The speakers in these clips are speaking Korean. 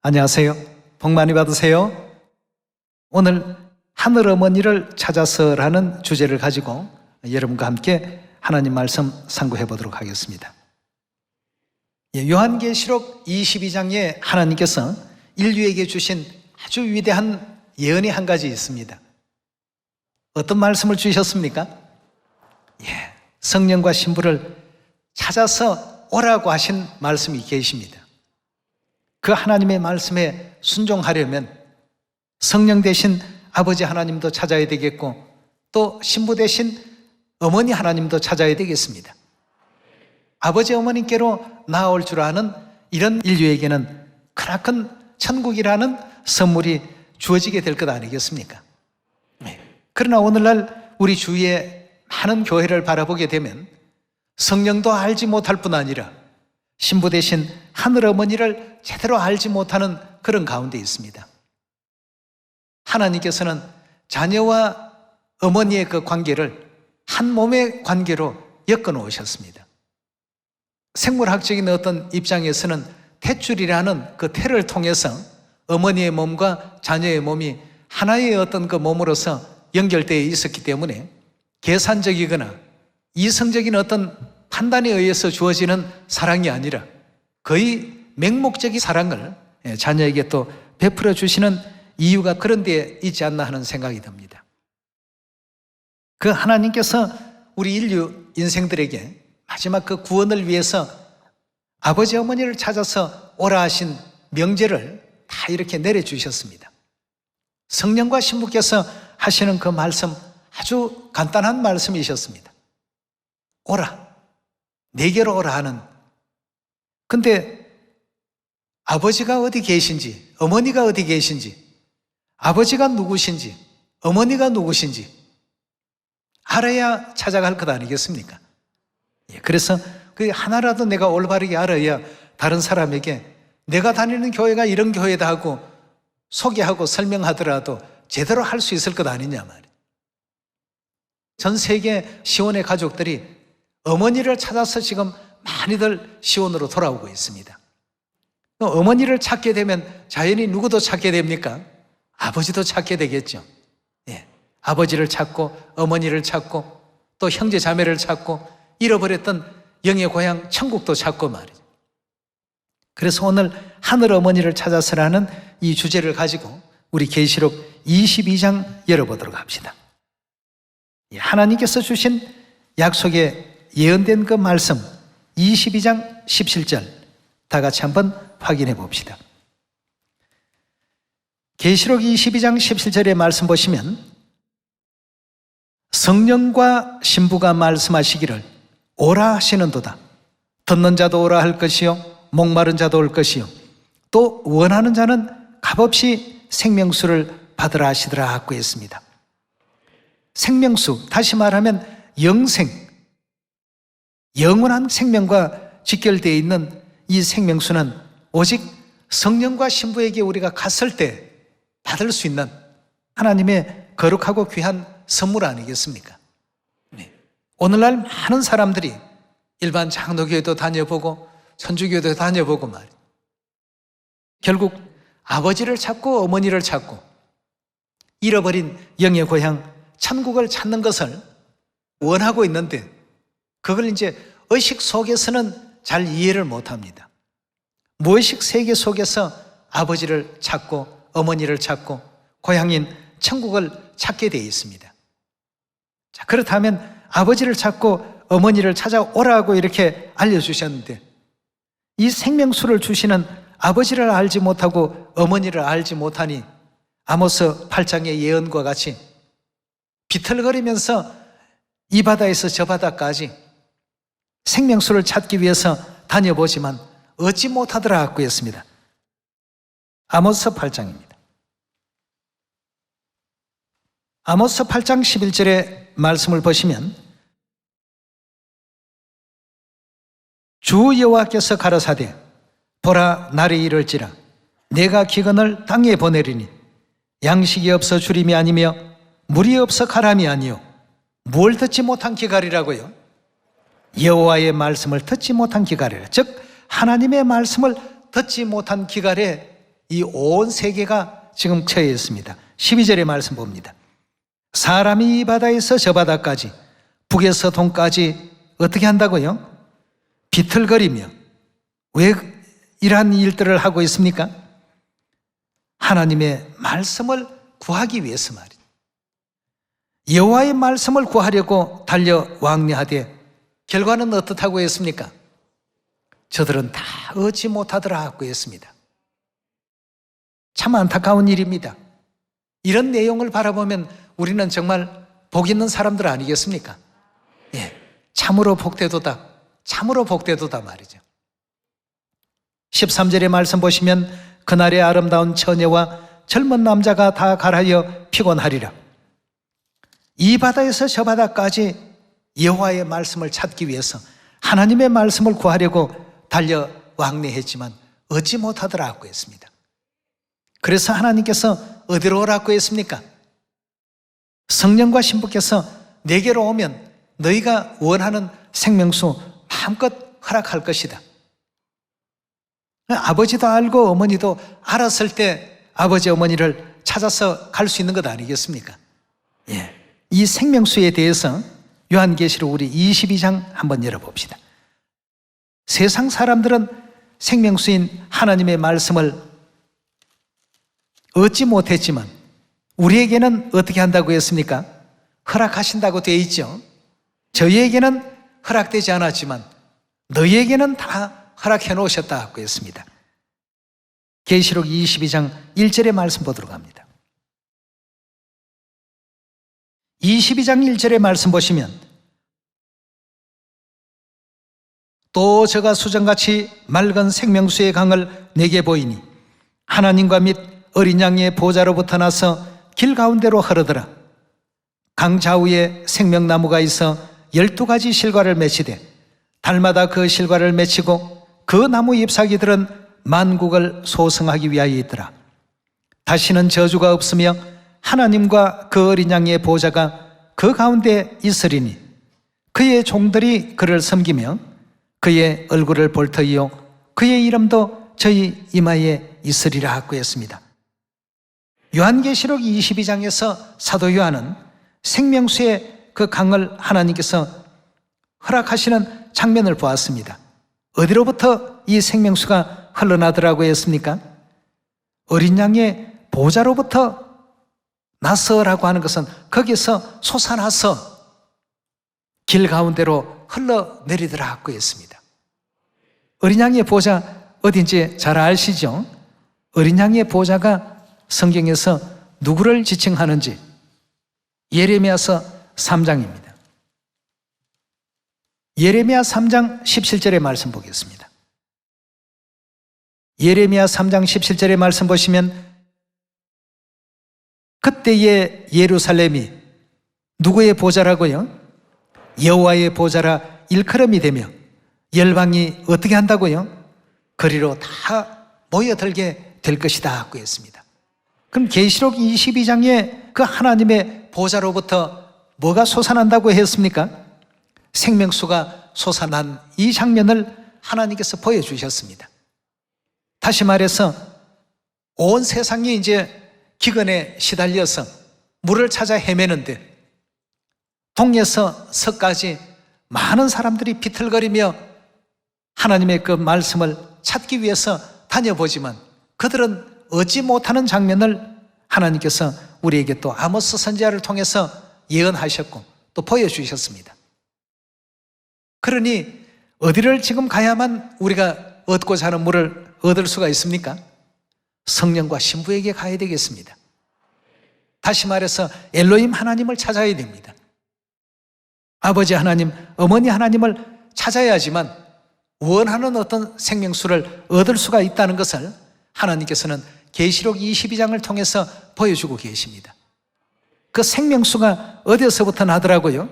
안녕하세요. 복 많이 받으세요. 오늘 하늘 어머니를 찾아서라는 주제를 가지고 여러분과 함께 하나님 말씀 상고해 보도록 하겠습니다. 요한계시록 22장에 하나님께서 인류에게 주신 아주 위대한 예언이 한 가지 있습니다. 어떤 말씀을 주셨습니까? 성령과 신부를 찾아서 오라고 하신 말씀이 계십니다. 그 하나님의 말씀에 순종하려면 성령 대신 아버지 하나님도 찾아야 되겠고 또 신부 대신 어머니 하나님도 찾아야 되겠습니다. 아버지 어머님께로 나아올 줄 아는 이런 인류에게는 크나큰 천국이라는 선물이 주어지게 될 것 아니겠습니까? 그러나 오늘날 우리 주위에 많은 교회를 바라보게 되면 성령도 알지 못할 뿐 아니라 신부 대신 하늘 어머니를 제대로 알지 못하는 그런 가운데 있습니다. 하나님께서는 자녀와 어머니의 그 관계를 한 몸의 관계로 엮어 놓으셨습니다. 생물학적인 어떤 입장에서는 탯줄이라는 그 태를 통해서 어머니의 몸과 자녀의 몸이 하나의 어떤 그 몸으로서 연결되어 있었기 때문에 계산적이거나 이성적인 어떤 판단에 의해서 주어지는 사랑이 아니라 거의 맹목적인 사랑을 자녀에게 또 베풀어 주시는 이유가 그런 데에 있지 않나 하는 생각이 듭니다. 그 하나님께서 우리 인류 인생들에게 마지막 그 구원을 위해서 아버지 어머니를 찾아서 오라 하신 명제를 다 이렇게 내려주셨습니다. 성령과 신부께서 하시는 그 말씀 아주 간단한 말씀이셨습니다. 오라, 내게로 오라 하는. 근데 아버지가 어디 계신지, 어머니가 어디 계신지, 아버지가 누구신지, 어머니가 누구신지 알아야 찾아갈 것 아니겠습니까? 그래서 그 하나라도 내가 올바르게 알아야 다른 사람에게 내가 다니는 교회가 이런 교회다 하고 소개하고 설명하더라도 제대로 할 수 있을 것 아니냐 말이에요. 전 세계 시온의 가족들이 어머니를 찾아서 지금 많이들 시온으로 돌아오고 있습니다. 어머니를 찾게 되면 자연히 누구도 찾게 됩니까? 아버지도 찾게 되겠죠. 아버지를 찾고 어머니를 찾고 또 형제 자매를 찾고 잃어버렸던 영의 고향 천국도 찾고 말이죠. 그래서 오늘 하늘 어머니를 찾아서라는 이 주제를 가지고 우리 계시록 22장 열어보도록 합시다. 하나님께서 주신 약속에 예언된 그 말씀 22장 17절 다 같이 한번 확인해 봅시다. 계시록 22장 17절의 말씀 보시면 성령과 신부가 말씀하시기를 오라 하시는도다. 듣는 자도 오라 할 것이요 목마른 자도 올 것이요 또 원하는 자는 값없이 생명수를 받으라 하시더라 하고 했습니다. 생명수, 다시 말하면 영생, 영원한 생명과 직결되어 있는 이 생명수는 오직 성령과 신부에게 우리가 갔을 때 받을 수 있는 하나님의 거룩하고 귀한 선물 아니겠습니까? 오늘날 많은 사람들이 일반 장로교회도 다녀보고 천주교회도 다녀보고 말이에요. 결국 아버지를 찾고 어머니를 찾고 잃어버린 영의 고향 천국을 찾는 것을 원하고 있는데 그걸 이제 의식 속에서는 잘 이해를 못합니다. 무의식 세계 속에서 아버지를 찾고 어머니를 찾고 고향인 천국을 찾게 되어 있습니다. 자, 그렇다면 아버지를 찾고 어머니를 찾아오라고 이렇게 알려주셨는데 이 생명수를 주시는 아버지를 알지 못하고 어머니를 알지 못하니 아모스 8장의 예언과 같이 비틀거리면서 이 바다에서 저 바다까지 생명수를 찾기 위해서 다녀보지만 얻지 못하더라 하고 했습니다. 아모스 8장입니다. 아모스 8장 11절의 말씀을 보시면 주 여호와께서 가라사대 보라 날이 이를지라 내가 기근을 땅에 보내리니 양식이 없어 주림이 아니며 물이 없어 가람이 아니요 뭘 듣지 못한 기갈이라고요? 여호와의 말씀을 듣지 못한 기갈이라. 즉 하나님의 말씀을 듣지 못한 기갈에 이 온 세계가 지금 처해 있습니다. 12절의 말씀 봅니다. 사람이 이 바다에서 저 바다까지 북에서 동까지 어떻게 한다고요? 비틀거리며. 왜 이러한 일들을 하고 있습니까? 하나님의 말씀을 구하기 위해서 말이에요. 여호와의 말씀을 구하려고 달려 왕래하되 결과는 어떻다고 했습니까? 저들은 다 얻지 못하더라 하고 했습니다. 참 안타까운 일입니다. 이런 내용을 바라보면 우리는 정말 복 있는 사람들 아니겠습니까? 예, 참으로 복되도다. 참으로 복되도다 말이죠. 13절의 말씀 보시면 그날의 아름다운 처녀와 젊은 남자가 다 갈하여 피곤하리라. 이 바다에서 저 바다까지 여호와의 말씀을 찾기 위해서 하나님의 말씀을 구하려고 달려 왕래했지만 얻지 못하더라고 했습니다. 그래서 하나님께서 어디로 오라고 했습니까? 성령과 신부께서 내게로 오면 너희가 원하는 생명수 마음껏 허락할 것이다. 아버지도 알고 어머니도 알았을 때 아버지 어머니를 찾아서 갈 수 있는 것 아니겠습니까? 예. 이 생명수에 대해서 요한계시록 우리 22장 한번 열어봅시다. 세상 사람들은 생명수인 하나님의 말씀을 얻지 못했지만 우리에게는 어떻게 한다고 했습니까? 허락하신다고 되어 있죠. 저희에게는 허락되지 않았지만 너희에게는 다 허락해 놓으셨다고 했습니다. 계시록 22장 1절의 말씀 보도록 합니다. 22장 1절의 말씀 보시면 또 저가 수정같이 맑은 생명수의 강을 내게 보이니 하나님과 및 어린 양의 보좌로부터 나서 길 가운데로 흐르더라. 강 좌우에 생명나무가 있어 12가지 실과를 맺히되 달마다 그 실과를 맺히고 그 나무 잎사귀들은 만국을 소성하기 위하여 있더라. 다시는 저주가 없으며 하나님과 그 어린 양의 보좌가 그 가운데 있으리니 그의 종들이 그를 섬기며 그의 얼굴을 볼 터이요 그의 이름도 저희 이마에 있으리라 하고 했습니다. 요한계시록 22장에서 사도 요한은 생명수의 그 강을 하나님께서 허락하시는 장면을 보았습니다. 어디로부터 이 생명수가 흘러나더라고 했습니까? 어린 양의 보좌로부터 나서라고 하는 것은 거기서 솟아나서 길 가운데로 흘러내리더라고 했습니다. 어린 양의 보좌 어딘지 잘 아시죠? 어린 양의 보좌가 성경에서 누구를 지칭하는지 예레미야서 3장입니다. 예레미야 3장 17절의 말씀 보겠습니다. 예레미야 3장 17절의 말씀 보시면 그때의 예루살렘이 누구의 보좌라고요? 여호와의 보좌라 일컬음이 되며 열방이 어떻게 한다고요? 그리로 다 모여들게 될 것이다 하고 했습니다. 그럼 계시록 22장에 그 하나님의 보좌로부터 뭐가 솟아난다고 했습니까? 생명수가 솟아난 이 장면을 하나님께서 보여주셨습니다. 다시 말해서 온 세상이 이제 기근에 시달려서 물을 찾아 헤매는데 동에서 서까지 많은 사람들이 비틀거리며 하나님의 그 말씀을 찾기 위해서 다녀보지만 그들은 얻지 못하는 장면을 하나님께서 우리에게 또 아모스 선지자를 통해서 예언하셨고 또 보여주셨습니다. 그러니 어디를 지금 가야만 우리가 얻고자 하는 물을 얻을 수가 있습니까? 성령과 신부에게 가야 되겠습니다. 다시 말해서 엘로힘 하나님을 찾아야 됩니다. 아버지 하나님, 어머니 하나님을 찾아야지만 원하는 어떤 생명수를 얻을 수가 있다는 것을 하나님께서는 계시록 22장을 통해서 보여주고 계십니다. 그 생명수가 어디서부터 나더라고요?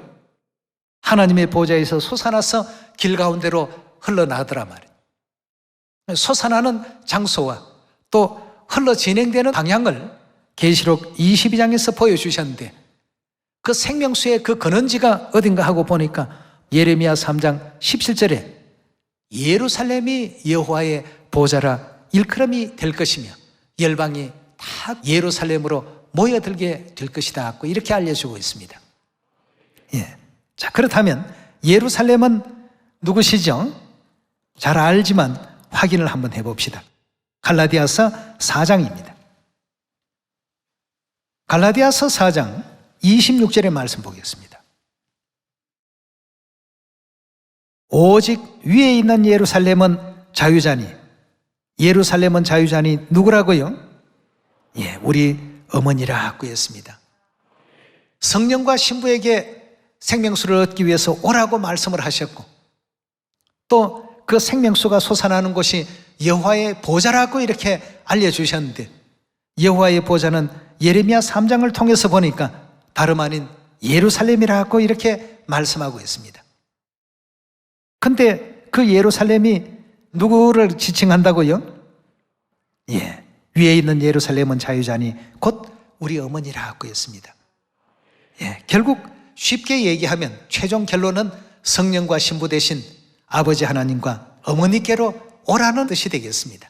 하나님의 보좌에서 솟아나서 길 가운데로 흘러나더라 말이에요. 솟아나는 장소와 또 흘러 진행되는 방향을 계시록 22장에서 보여주셨는데 그 생명수의 그 근원지가 어딘가 하고 보니까 예레미야 3장 17절에 예루살렘이 여호와의 보좌라 일컬음이 될 것이며 열방이 다 예루살렘으로 모여들게 될 것이다. 이렇게 알려주고 있습니다. 예. 자, 그렇다면 예루살렘은 누구시죠? 잘 알지만 확인을 한번 해봅시다. 갈라디아서 4장입니다. 갈라디아서 4장 26절의 말씀 보겠습니다. 오직 위에 있는 예루살렘은 자유자니, 예루살렘은 자유자니 누구라고요? 예, 우리 어머니라고 했습니다. 성령과 신부에게 생명수를 얻기 위해서 오라고 말씀을 하셨고, 또 그 생명수가 솟아나는 곳이 여호와의 보좌라고 이렇게 알려주셨는데, 여호와의 보좌는 예레미야 3장을 통해서 보니까 다름 아닌 예루살렘이라고 이렇게 말씀하고 있습니다. 근데 그 예루살렘이 누구를 지칭한다고요? 예, 위에 있는 예루살렘은 자유자니 곧 우리 어머니라고 했습니다. 예, 결국 쉽게 얘기하면 최종 결론은 성령과 신부 대신 아버지 하나님과 어머니께로 오라는 뜻이 되겠습니다.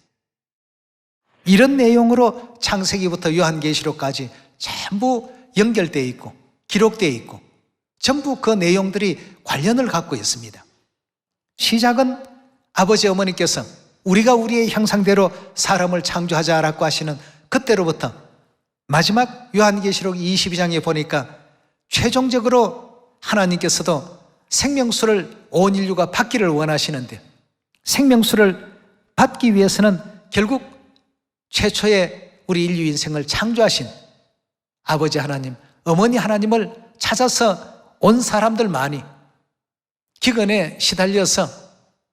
이런 내용으로 창세기부터 요한계시록까지 전부 연결되어 있고 기록되어 있고 전부 그 내용들이 관련을 갖고 있습니다. 시작은 아버지 어머니께서 우리가 우리의 형상대로 사람을 창조하자라고 하시는 그때로부터 마지막 요한계시록 22장에 보니까 최종적으로 하나님께서도 생명수를 온 인류가 받기를 원하시는데, 생명수를 받기 위해서는 결국 최초의 우리 인류 인생을 창조하신 아버지 하나님, 어머니 하나님을 찾아서 온 사람들만이 기근에 시달려서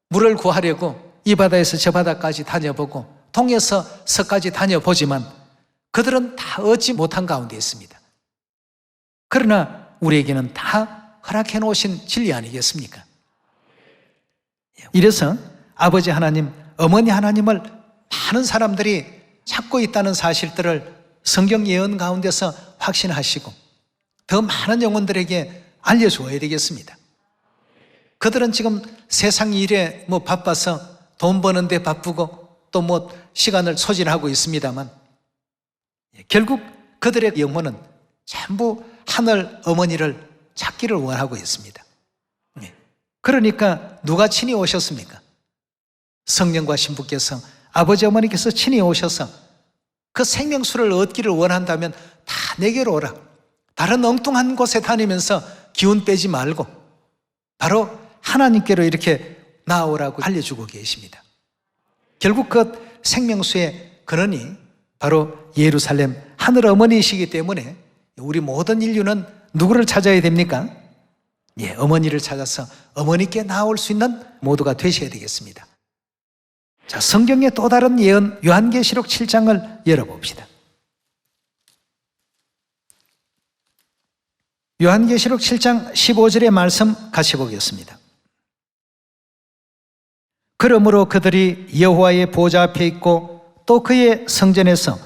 물을 구하려고 이 바다에서 저 바다까지 다녀보고 동에서 서까지 다녀보지만 그들은 다 얻지 못한 가운데 있습니다. 그러나 우리에게는 다 허락해 놓으신 진리 아니겠습니까? 이래서 아버지 하나님, 어머니 하나님을 많은 사람들이 찾고 있다는 사실들을 성경 예언 가운데서 확신하시고 더 많은 영혼들에게 알려주어야 되겠습니다. 그들은 지금 세상 일에 바빠서 돈 버는데 바쁘고 또 시간을 소진하고 있습니다만 결국 그들의 영혼은 전부 하늘 어머니를 찾기를 원하고 있습니다. 그러니까 누가 친히 오셨습니까? 성령과 신부께서, 아버지 어머니께서 친히 오셔서 그 생명수를 얻기를 원한다면 다 내게로 오라. 다른 엉뚱한 곳에 다니면서 기운 빼지 말고 바로 하나님께로 이렇게 나오라고 알려주고 계십니다. 결국 그 생명수의 근원이 바로 예루살렘 하늘 어머니이시기 때문에 우리 모든 인류는 누구를 찾아야 됩니까? 예, 어머니를 찾아서 어머니께 나올 수 있는 모두가 되셔야 되겠습니다. 자, 성경의 또 다른 예언 요한계시록 7장을 열어봅시다. 요한계시록 7장 15절의 말씀 같이 보겠습니다. 그러므로 그들이 여호와의 보좌 앞에 있고 또 그의 성전에서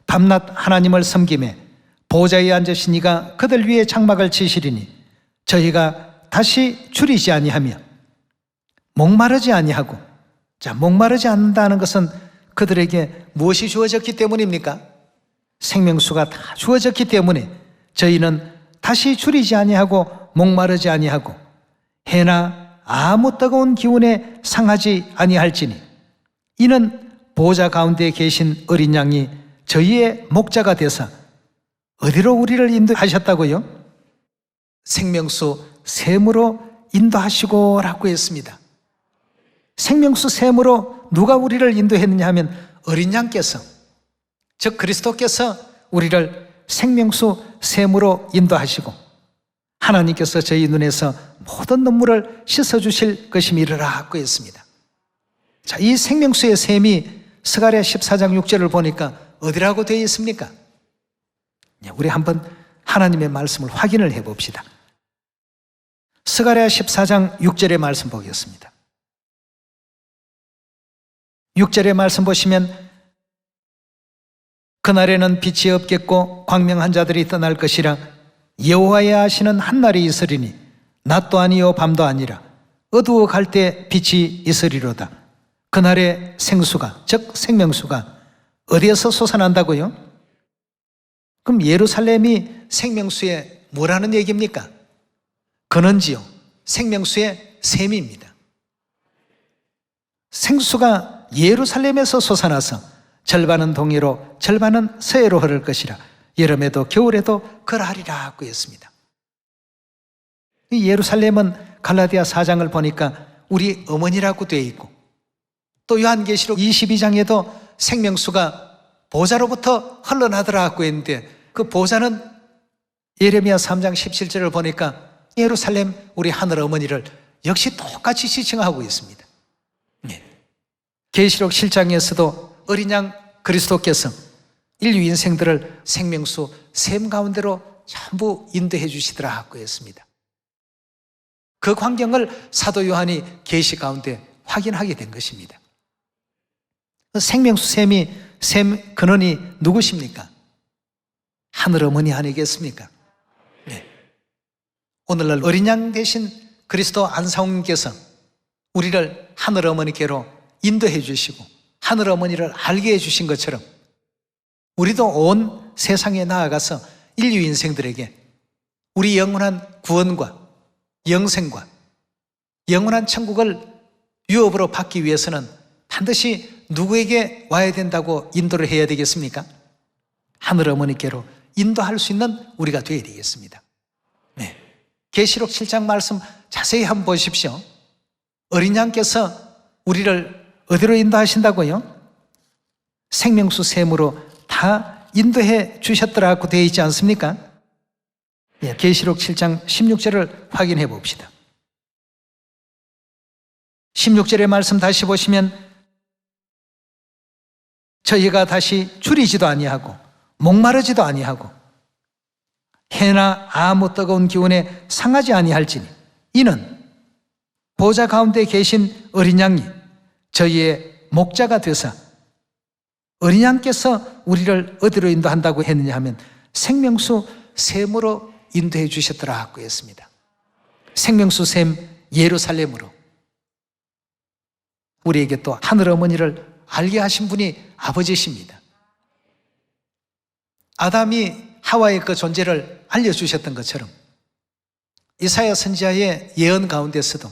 밤낮 하나님을 섬기매 보좌에 앉으신 이가 그들 위에 장막을 치시리니 저희가 다시 줄이지 아니하며 목마르지 아니하고, 자, 목마르지 않는다는 것은 그들에게 무엇이 주어졌기 때문입니까? 생명수가 다 주어졌기 때문에 저희는 다시 줄이지 아니하고 목마르지 아니하고 해나 아무 뜨거운 기운에 상하지 아니할지니 이는 보좌 가운데 계신 어린 양이 저희의 목자가 되사 어디로 우리를 인도하셨다고요? 생명수 샘으로 인도하시고 라고 했습니다. 생명수 샘으로 누가 우리를 인도했느냐 하면 어린 양께서, 즉 그리스도께서 우리를 생명수 샘으로 인도하시고 하나님께서 저희 눈에서 모든 눈물을 씻어주실 것임이라 하고 했습니다. 자, 이 생명수의 샘이 스가랴 14장 6절을 보니까 어디라고 되어 있습니까? 우리 한번 하나님의 말씀을 확인을 해봅시다. 스가랴 14장 6절의 말씀 보겠습니다. 6절의 말씀 보시면 그날에는 빛이 없겠고 광명한 자들이 떠날 것이라 여호와의 아시는 한날이 있으리니 낮도 아니요 밤도 아니라 어두워 갈 때 빛이 있으리로다. 그날에 생수가, 즉 생명수가 어디에서 솟아난다고요? 그럼 예루살렘이 생명수의 뭐라는 얘기입니까? 근원지요. 생명수의 샘입니다. 생수가 예루살렘에서 솟아나서 절반은 동해로 절반은 서해로 흐를 것이라 여름에도 겨울에도 그러하리라고 했습니다. 이 예루살렘은 갈라디아 4장을 보니까 우리 어머니라고 되어 있고 또 요한계시록 22장에도 생명수가 보좌로부터 흘러나더라고 했는데 그 보좌는 예레미야 3장 17절을 보니까 예루살렘 우리 하늘 어머니를 역시 똑같이 지칭하고 있습니다. 계시록 7장에서도 어린 양 그리스도께서 인류 인생들을 생명수 샘 가운데로 전부 인도해 주시더라고 했습니다. 그 광경을 사도 요한이 계시 가운데 확인하게 된 것입니다. 생명수 샘 근원이 누구십니까? 하늘 어머니 아니겠습니까? 네. 오늘날 어린 양 대신 그리스도 안사홍님께서 우리를 하늘 어머니께로 인도해 주시고 하늘 어머니를 알게 해 주신 것처럼 우리도 온 세상에 나아가서 인류 인생들에게 우리 영원한 구원과 영생과 영원한 천국을 유업으로 받기 위해서는 반드시 누구에게 와야 된다고 인도를 해야 되겠습니까? 하늘 어머니께로 인도할 수 있는 우리가 되어야 되겠습니다. 네. 계시록 7장 말씀 자세히 한번 보십시오. 어린 양께서 우리를 어디로 인도하신다고요? 생명수 샘으로 다 인도해 주셨더라고 되어 있지 않습니까? 예, 계시록 7장 16절을 확인해 봅시다. 16절의 말씀 다시 보시면 저희가 다시 줄이지도 아니하고 목마르지도 아니하고 해나 아무 뜨거운 기운에 상하지 아니할지니 이는 보좌 가운데 계신 어린 양이 저희의 목자가 되사 어린 양께서 우리를 어디로 인도한다고 했느냐 하면 생명수 샘으로 인도해 주셨더라고 했습니다. 생명수 샘 예루살렘으로 우리에게 또 하늘 어머니를 알게 하신 분이 아버지십니다. 아담이 하와의 그 존재를 알려주셨던 것처럼 이사야 선지자의 예언 가운데서도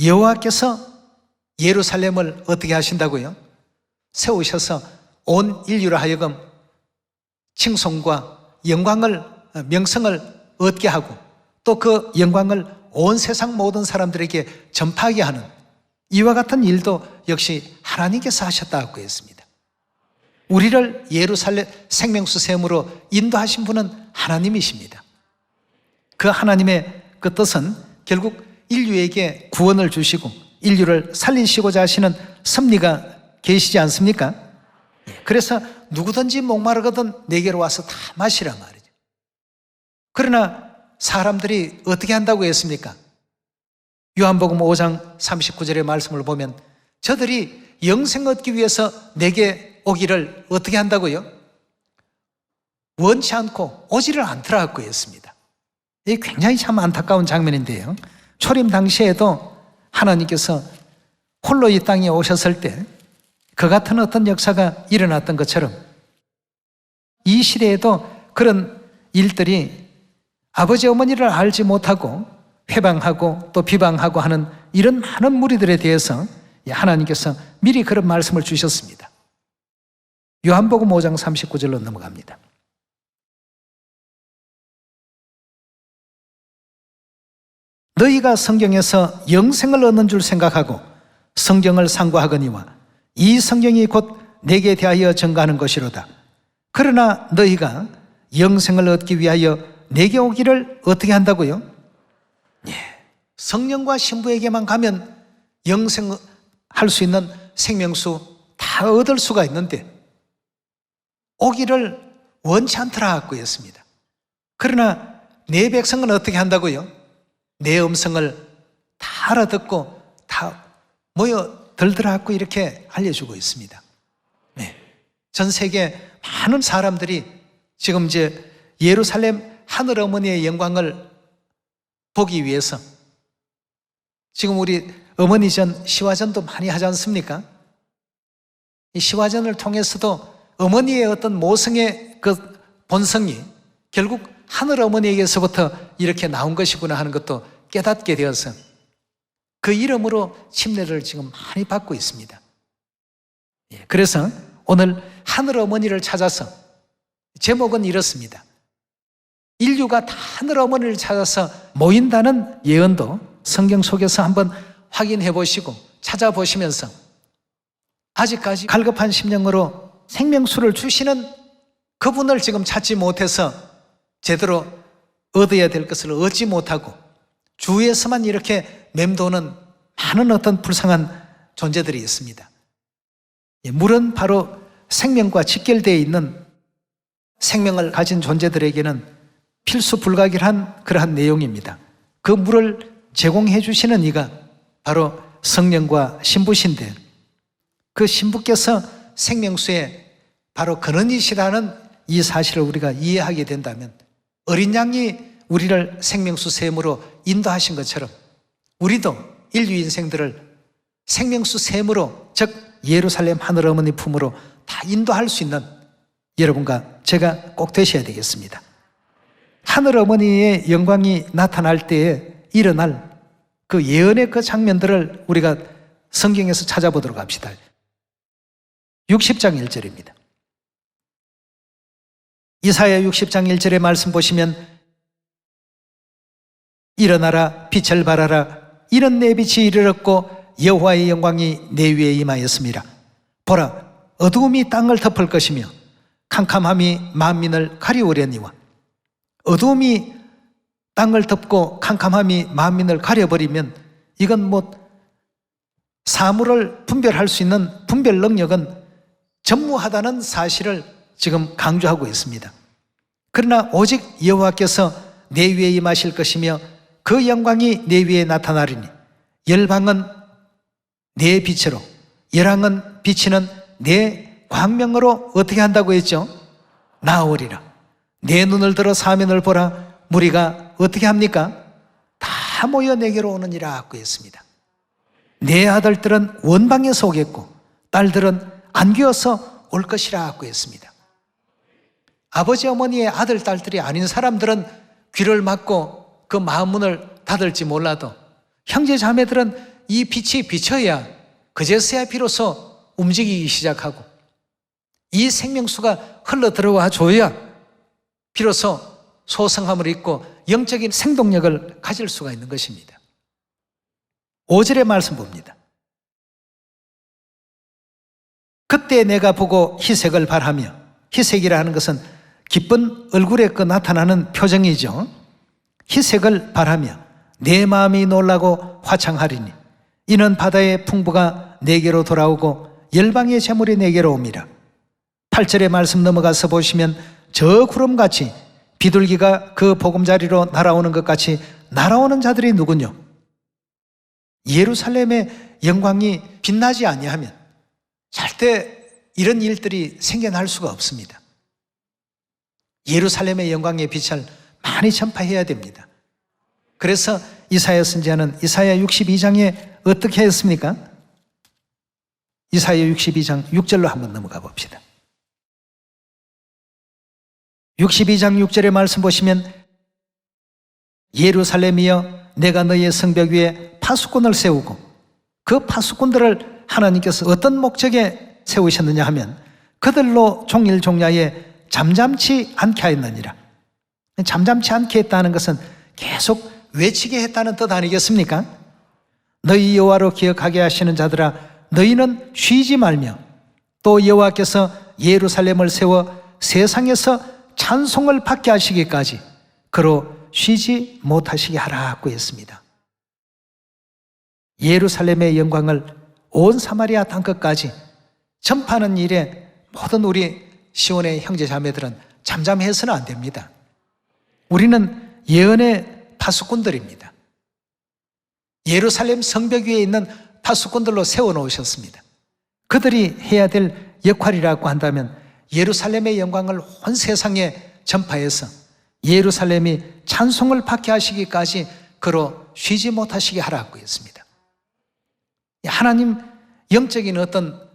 여호와께서 예루살렘을 어떻게 하신다고요? 세우셔서 온 인류로 하여금 칭송과 영광을 명성을 얻게 하고 또 그 영광을 온 세상 모든 사람들에게 전파하게 하는 이와 같은 일도 역시 하나님께서 하셨다고 했습니다. 우리를 예루살렘 생명수 샘으로 인도하신 분은 하나님이십니다. 그 하나님의 그 뜻은 결국 인류에게 구원을 주시고 인류를 살리시고자 하시는 섭리가 계시지 않습니까? 그래서 누구든지 목마르거든 내게로 와서 다 마시라 말이죠. 그러나 사람들이 어떻게 한다고 했습니까? 요한복음 5장 39절의 말씀을 보면 저들이 영생 얻기 위해서 내게 오기를 어떻게 한다고요? 원치 않고 오지를 않더라고 했습니다. 이게 굉장히 참 안타까운 장면인데요. 초림 당시에도 하나님께서 홀로 이 땅에 오셨을 때 그 같은 어떤 역사가 일어났던 것처럼 이 시대에도 그런 일들이 아버지 어머니를 알지 못하고 회방하고 또 비방하고 하는 이런 많은 무리들에 대해서 하나님께서 미리 그런 말씀을 주셨습니다. 요한복음 5장 39절로 넘어갑니다. 너희가 성경에서 영생을 얻는 줄 생각하고 성경을 상고하거니와 이 성경이 곧 내게 대하여 증거하는 것이로다. 그러나 너희가 영생을 얻기 위하여 내게 오기를 어떻게 한다고요? 성령과 신부에게만 가면 영생할 수 있는 생명수 다 얻을 수가 있는데 오기를 원치 않더라고 했습니다. 그러나 내 백성은 어떻게 한다고요? 내 음성을 다 알아듣고 다 모여들더라고 이렇게 알려주고 있습니다. 네. 전 세계 많은 사람들이 지금 이제 예루살렘 하늘 어머니의 영광을 보기 위해서 지금 우리 어머니전 시화전도 많이 하지 않습니까? 이 시화전을 통해서도 어머니의 어떤 모성의 그 본성이 결국 하늘 어머니에게서부터 이렇게 나온 것이구나 하는 것도 깨닫게 되어서 그 이름으로 침례를 지금 많이 받고 있습니다. 그래서 오늘 하늘 어머니를 찾아서 제목은 이렇습니다. 인류가 다 하늘 어머니를 찾아서 모인다는 예언도 성경 속에서 한번 확인해 보시고 찾아보시면서 아직까지 갈급한 심령으로 생명수를 주시는 그분을 지금 찾지 못해서 제대로 얻어야 될 것을 얻지 못하고 주위에서만 이렇게 맴도는 많은 어떤 불쌍한 존재들이 있습니다. 물은 바로 생명과 직결되어 있는 생명을 가진 존재들에게는 필수 불가결한 그러한 내용입니다. 그 물을 제공해 주시는 이가 바로 성령과 신부신데 그 신부께서 생명수의 바로 근원이시라는 이 사실을 우리가 이해하게 된다면 어린 양이 우리를 생명수 샘으로 인도하신 것처럼 우리도 인류 인생들을 생명수 샘으로 즉 예루살렘 하늘 어머니 품으로 다 인도할 수 있는 여러분과 제가 꼭 되셔야 되겠습니다. 하늘 어머니의 영광이 나타날 때에 일어날 그 예언의 그 장면들을 우리가 성경에서 찾아보도록 합시다. 60장 1절입니다. 이사야 60장 1절의 말씀 보시면 일어나라 빛을 발하라 이는 내 빛이 이르렀고 여호와의 영광이 내 위에 임하였습니다. 보라 어두움이 땅을 덮을 것이며 캄캄함이 만민을 가리우려니와 어두움이 땅을 덮고 캄캄함이 만민을 가려버리면 이건 뭐 사물을 분별할 수 있는 분별 능력은 전무하다는 사실을 지금 강조하고 있습니다. 그러나 오직 여호와께서 내 위에 임하실 것이며 그 영광이 내 위에 나타나리니 열방은 내 빛으로 열왕은 비치는 내 광명으로 어떻게 한다고 했죠? 나오리라. 내 눈을 들어 사면을 보라. 무리가 어떻게 합니까? 다 모여 내게로 오느니라 하고 했습니다. 내 아들들은 원방에서 오겠고 딸들은 안겨서 올 것이라 하고 했습니다. 아버지 어머니의 아들 딸들이 아닌 사람들은 귀를 막고 그 마음문을 닫을지 몰라도 형제 자매들은 이 빛이 비쳐야 그제서야 비로소 움직이기 시작하고 이 생명수가 흘러 들어와 줘야 비로소 소성함을 입고 영적인 생동력을 가질 수가 있는 것입니다. 5절의 말씀 봅니다. 그때 내가 보고 희색을 발하며 희색이라 하는 것은 기쁜 얼굴에 그 나타나는 표정이죠. 희색을 발하며 내 마음이 놀라고 화창하리니 이는 바다의 풍부가 내게로 돌아오고 열방의 재물이 내게로 옵니다. 8절의 말씀 넘어가서 보시면 저 구름같이 비둘기가 그 보금자리로 날아오는 것 같이 날아오는 자들이 누구뇨? 예루살렘의 영광이 빛나지 아니하면 절대 이런 일들이 생겨날 수가 없습니다. 예루살렘의 영광의 빛을 많이 전파해야 됩니다. 그래서 이사야 선지자는 이사야 62장에 어떻게 했습니까? 이사야 62장 6절로 한번 넘어가 봅시다. 62장 6절의 말씀 보시면 예루살렘이여 내가 너희의 성벽 위에 파수꾼을 세우고 그 파수꾼들을 하나님께서 어떤 목적에 세우셨느냐 하면 그들로 종일 종야에 잠잠치 않게 하였느니라. 잠잠치 않게 했다는 것은 계속 외치게 했다는 뜻 아니겠습니까? 너희 여호와로 기억하게 하시는 자들아 너희는 쉬지 말며 또 여호와께서 예루살렘을 세워 세상에서 찬송을 받게 하시기까지 그로 쉬지 못하시게 하라고 했습니다. 예루살렘의 영광을 온 사마리아 땅끝까지 전파하는 일에 모든 우리 시온의 형제 자매들은 잠잠해서는 안 됩니다. 우리는 예언의 파수꾼들입니다. 예루살렘 성벽 위에 있는 파수꾼들로 세워놓으셨습니다. 그들이 해야 될 역할이라고 한다면 예루살렘의 영광을 온 세상에 전파해서 예루살렘이 찬송을 받게 하시기까지 그로 쉬지 못하시게 하라고 했습니다. 하나님 영적인 어떤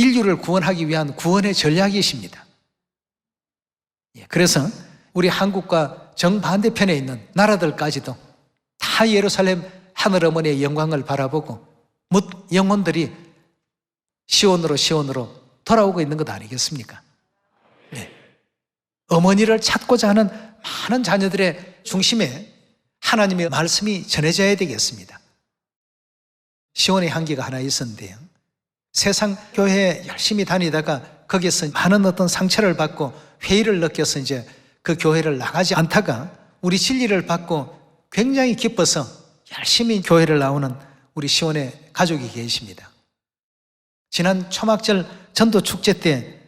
인류를 구원하기 위한 구원의 전략이십니다. 그래서 우리 한국과 정반대편에 있는 나라들까지도 다 예루살렘 하늘어머니의 영광을 바라보고 뭇 영혼들이 시온으로 돌아오고 있는 것 아니겠습니까? 네. 어머니를 찾고자 하는 많은 자녀들의 중심에 하나님의 말씀이 전해져야 되겠습니다. 시온의 향기가 하나 있었는데요, 세상 교회에 열심히 다니다가 거기서 많은 어떤 상처를 받고 회의를 느껴서 이제 그 교회를 나가지 않다가 우리 진리를 받고 굉장히 기뻐서 열심히 교회를 나오는 우리 시온의 가족이 계십니다. 지난 초막절 전도 축제 때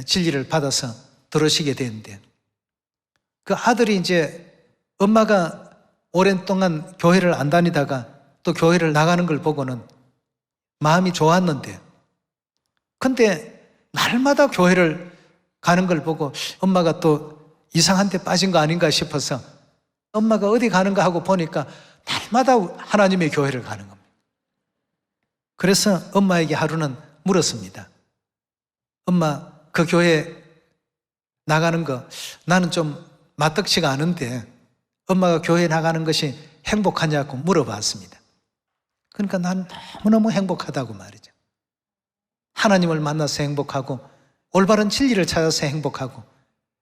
진리를 받아서 들어오시게 되는데, 그 아들이 이제 엄마가 오랜 동안 교회를 안 다니다가 또 교회를 나가는 걸 보고는 마음이 좋았는데, 근데 날마다 교회를 가는 걸 보고 엄마가 또 이상한 데 빠진 거 아닌가 싶어서 엄마가 어디 가는가 하고 보니까 날마다 하나님의 교회를 가는 겁니다. 그래서 엄마에게 하루는 물었습니다. 엄마, 그 교회 나가는 거 나는 좀 마땅치가 않은데 엄마가 교회 나가는 것이 행복하냐고 물어봤습니다. 그러니까 난 너무너무 행복하다고 말이죠. 하나님을 만나서 행복하고 올바른 진리를 찾아서 행복하고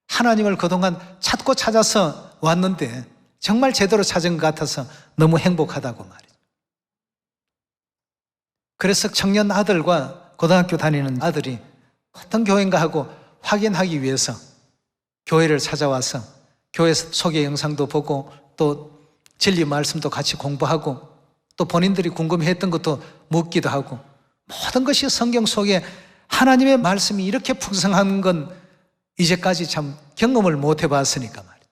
하나님을 그동안 찾고 찾아서 왔는데 정말 제대로 찾은 것 같아서 너무 행복하다고 말이죠. 그래서 청년 아들과 고등학교 다니는 아들이 어떤 교회인가 하고 확인하기 위해서 교회를 찾아와서 교회 소개 영상도 보고 또 진리 말씀도 같이 공부하고 또 본인들이 궁금해했던 것도 묻기도 하고, 모든 것이 성경 속에 하나님의 말씀이 이렇게 풍성한 건 이제까지 참 경험을 못 해봤으니까 말이에요.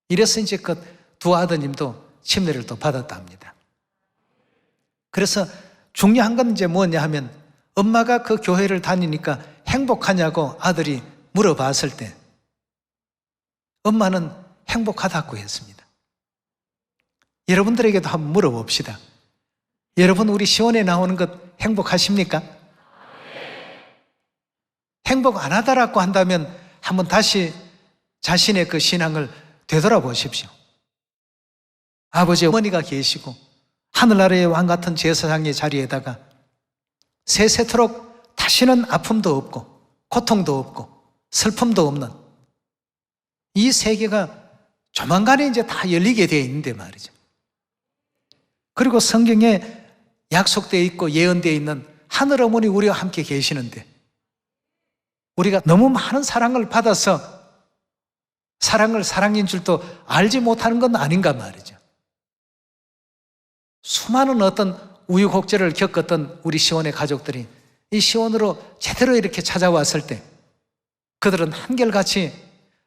이래서 이제 그 두 아드님도 침례를 또 받았다 합니다. 그래서 중요한 건 이제 뭐냐 하면, 엄마가 그 교회를 다니니까 행복하냐고 아들이 물어봤을 때 엄마는 행복하다고 했습니다. 여러분들에게도 한번 물어봅시다. 여러분, 우리 시온에 나오는 것 행복하십니까? 행복 안 하다라고 한다면 한번 다시 자신의 그 신앙을 되돌아보십시오. 아버지, 어머니가 계시고 하늘나라의 왕 같은 제사장의 자리에다가 세세토록 다시는 아픔도 없고 고통도 없고 슬픔도 없는 이 세계가 조만간에 이제 다 열리게 되어 있는데 말이죠. 그리고 성경에 약속되어 있고 예언되어 있는 하늘 어머니 우리와 함께 계시는데, 우리가 너무 많은 사랑을 받아서 사랑을 사랑인 줄도 알지 못하는 건 아닌가 말이죠. 수많은 어떤 우유곡절을 겪었던 우리 시온의 가족들이 이 시온으로 제대로 이렇게 찾아왔을 때 그들은 한결같이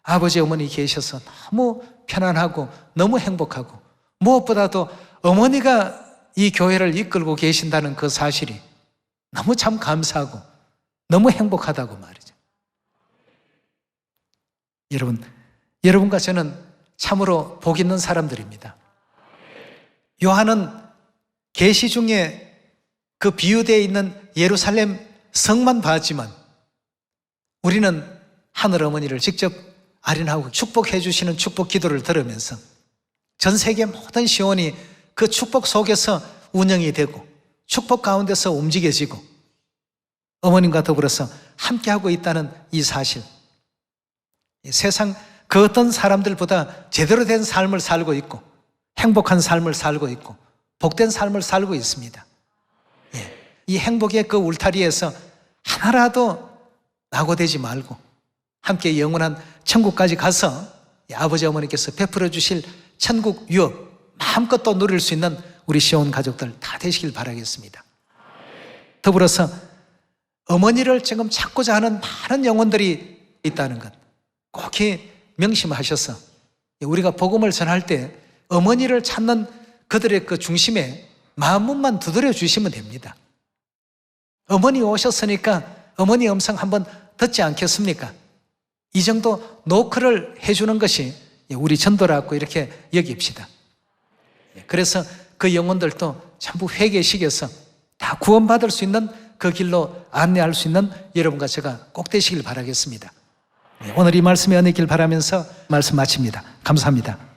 아버지 어머니 계셔서 너무 편안하고 너무 행복하고, 무엇보다도 어머니가 이 교회를 이끌고 계신다는 그 사실이 너무 참 감사하고 너무 행복하다고 말이죠. 여러분, 여러분과 저는 참으로 복 있는 사람들입니다. 요한은 계시 중에 그 비유되어 있는 예루살렘 성만 봤지만 우리는 하늘 어머니를 직접 아련하고 축복해 주시는 축복 기도를 들으면서 전 세계 모든 시온이 그 축복 속에서 운영이 되고 축복 가운데서 움직여지고 어머님과 더불어서 함께하고 있다는 이 사실, 세상 그 어떤 사람들보다 제대로 된 삶을 살고 있고 행복한 삶을 살고 있고 복된 삶을 살고 있습니다. 이 행복의 그 울타리에서 하나라도 낙오되지 말고 함께 영원한 천국까지 가서 아버지 어머니께서 베풀어 주실 천국 유업 마음껏 또 누릴 수 있는 우리 시온 가족들 다 되시길 바라겠습니다. 더불어서 어머니를 지금 찾고자 하는 많은 영혼들이 있다는 것 꼭 명심하셔서 우리가 복음을 전할 때 어머니를 찾는 그들의 그 중심에 마음문만 두드려 주시면 됩니다. 어머니 오셨으니까 어머니 음성 한번 듣지 않겠습니까? 이 정도 노크를 해주는 것이 우리 전도라고 이렇게 여깁시다. 그래서 그 영혼들도 전부 회개시켜서 다 구원받을 수 있는 그 길로 안내할 수 있는 여러분과 제가 꼭 되시길 바라겠습니다. 오늘 이 말씀이 은혜길 바라면서 말씀 마칩니다. 감사합니다.